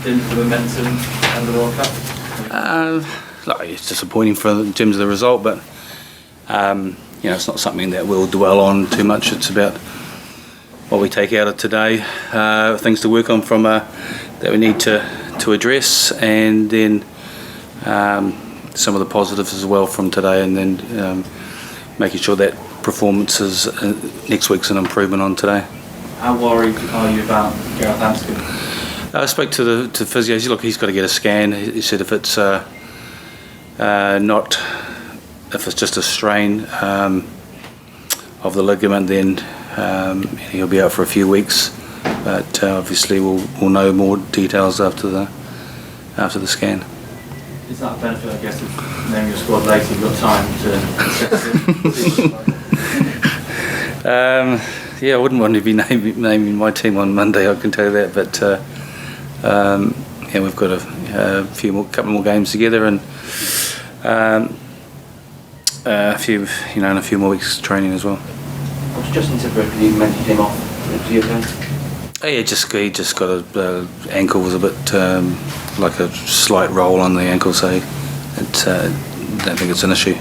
in for the momentum and the World Cup? It's disappointing in terms of the result, but it's not something that we'll dwell on too much. It's about what we take out of today, things to work on from that we need to address, and then some of the positives as well from today, and then making sure that performances next week's an improvement on today. How worried are you about Gareth Hampton? I spoke to the physio. Look, he's got to get a scan. He said if it's if it's just a strain of the ligament, then he'll be out for a few weeks. But obviously, we'll know more details after the scan. Is that a benefit, I guess, of naming your squad later? You've got time to assess it. Yeah, I wouldn't want to be naming my team on Monday, I can tell you that. But we've got a couple more games together, and a few more weeks training as well. What's Justin Tipper? You mentioned him off. Is he okay? He just got a ankle was a bit like a slight roll on the ankle, so I don't think it's an issue.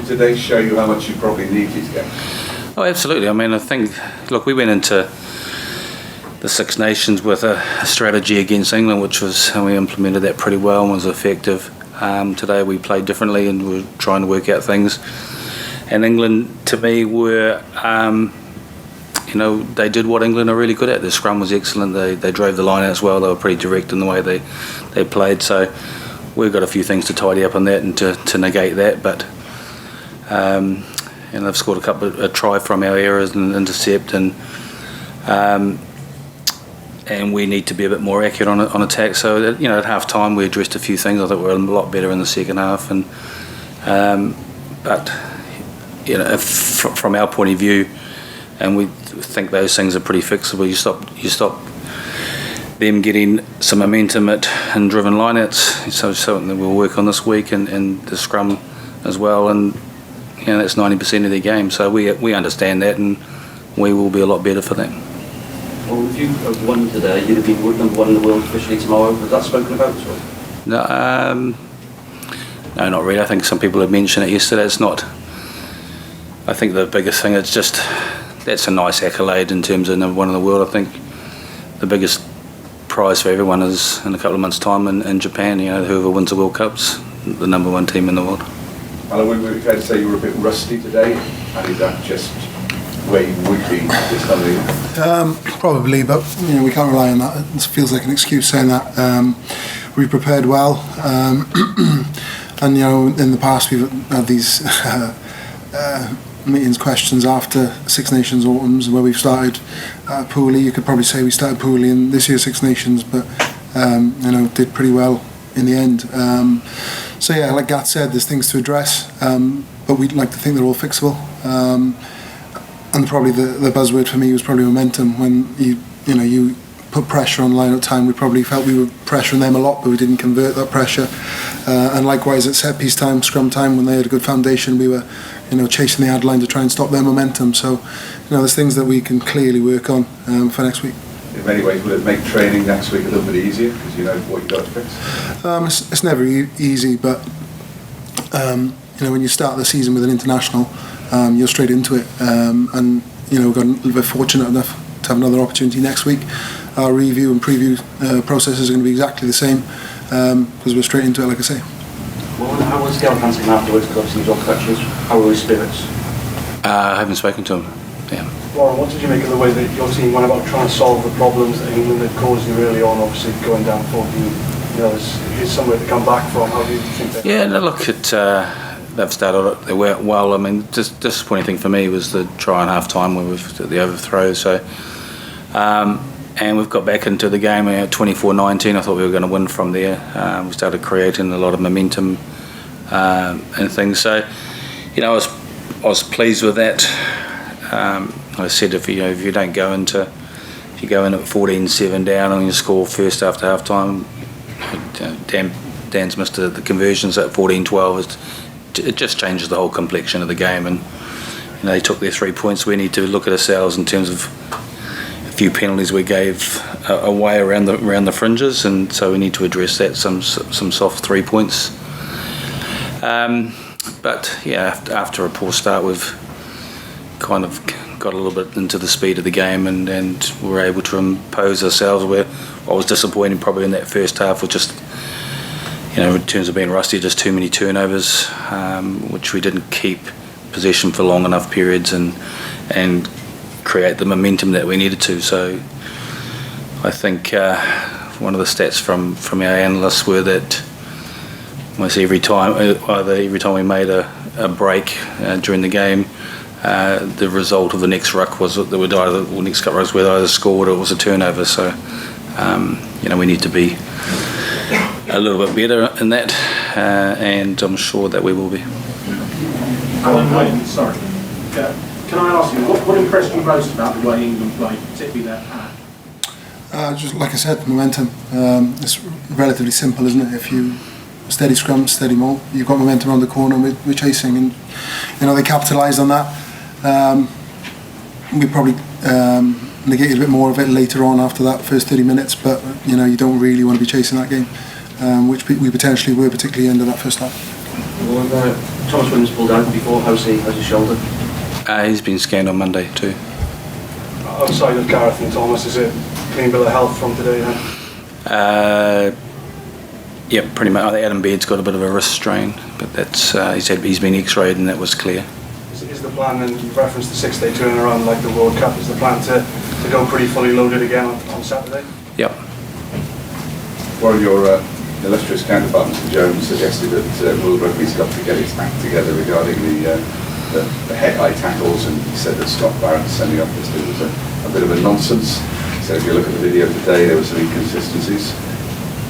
Did they show you how much you probably need these games? Oh, absolutely. I mean, I think, look, we went into the Six Nations with a strategy against England, which was, and we implemented that pretty well and was effective. Today we played differently and we're trying to work out things. And England, to me, were, they did what England are really good at. The scrum was excellent. They drove the line out as well. They were pretty direct in the way they played. So we've got a few things to tidy up on that and to negate that. But and they've scored a try from our errors and intercept, and we need to be a bit more accurate on attack. So at half time we addressed a few things. I thought we were a lot better in the second half, and but from our point of view, and we think those things are pretty fixable. You stop them getting some momentum and driven lineouts. So something that we'll work on this week, and the scrum as well, and that's 90% of their game. So we understand that, and we will be a lot better for that. Well, if you have won today, you'd have been number one in the world officially tomorrow. Was that spoken about as well? No, not really. I think some people have mentioned it yesterday. It's not. I think the biggest thing, it's just, that's a nice accolade in terms of number one in the world. I think the biggest prize for everyone is in a couple of months' time in Japan. Whoever wins the World Cup's the number one team in the world. Alan, would it be fair to say you were a bit rusty today? And is that just where you would be this time of year? Probably, but we can't rely on that. It feels like an excuse saying that. We prepared well, and in the past we've had these meetings, questions after Six Nations autumns where we've started poorly. You could probably say we started poorly in this year's Six Nations, but did pretty well in the end. So yeah, like Gat said, there's things to address, but we'd like to think they're all fixable. And probably the buzzword for me was probably momentum. When you put pressure on line-out time, we probably felt we were pressuring them a lot, but we didn't convert that pressure. And likewise at set-piece time, scrum time, when they had a good foundation, we were chasing the ad line to try and stop their momentum. So there's things that we can clearly work on for next week. In many ways, will it make training next week a little bit easier because you know what you've got to fix? It's never easy, but when you start the season with an international, you're straight into it, and we've got a little bit fortunate enough to have another opportunity next week. Our review and preview processes are going to be exactly the same because we're straight into it, like I say. Well, how was Gareth Hampton afterwards? Because obviously he was on crutches. How were his spirits? I haven't spoken to him. Yeah. Warren, what did you make of the way that your team went about trying to solve the problems that England had caused you early on, obviously going down 14? There's somewhere to come back from. How do you think that? Yeah, no, look, they've started, they worked well. I mean, just disappointing thing for me was the try on half time where we've the overthrow. So, and we've got back into the game at 24-19. I thought we were going to win from there. We started creating a lot of momentum and things. So, I was pleased with that. I said if you don't go into, if you go in at 14-7 down and you score first after half time, Dan's missed the conversions at 14-12. It just changes the whole complexion of the game, and they took their 3 points. We need to look at ourselves in terms of few penalties we gave away around the fringes, and so we need to address that. Some soft 3 points. But yeah, after a poor start, we've kind of got a little bit into the speed of the game, and were able to impose ourselves. Where I was disappointed probably in that first half, with just, in terms of being rusty, just too many turnovers, which we didn't keep possession for long enough periods and create the momentum that we needed to. So I think one of the stats from our analysts were that almost every time we made a break during the game, the result of the next ruck was that next couple rucks were either scored or it was a turnover. So we need to be a little bit better in that, and I'm sure that we will be. Alun Wyn, sorry. Can I ask you, what impressed you most about the way England played, particularly that half? Just like I said, momentum. It's relatively simple, isn't it? If you steady scrum, steady maul, you've got momentum on the corner, we're chasing, and they capitalised on that. We probably negated a bit more of it later on after that first 30 minutes, but you don't really want to be chasing that game, which we potentially were, particularly end of that first half. Well, Thomas Wynn's pulled out before. How's his shoulder? He's been scanned on Monday too. Outside of Gareth and Thomas, is it clean bill of health from today then? Yeah, pretty much. I think Adam Beard's got a bit of a wrist strain, but that's he's been X-rayed and that was clear. Is the plan, and you've referenced the 6-day turnaround like the World Cup, is the plan to go pretty fully loaded again on Saturday? Yep. Well, your illustrious counterpart, Mr. Jones, suggested that World Rugby's got to get its act together regarding the head-high tackles, and he said that Scott Barrett sending up this thing was a bit of a nonsense. He said if you look at the video today, there were some inconsistencies.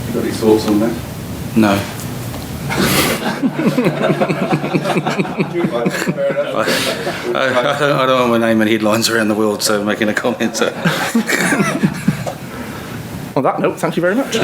You got any thoughts on that? No. I don't want my name in headlines around the world, so making a comment. So. On that note, thank you very much.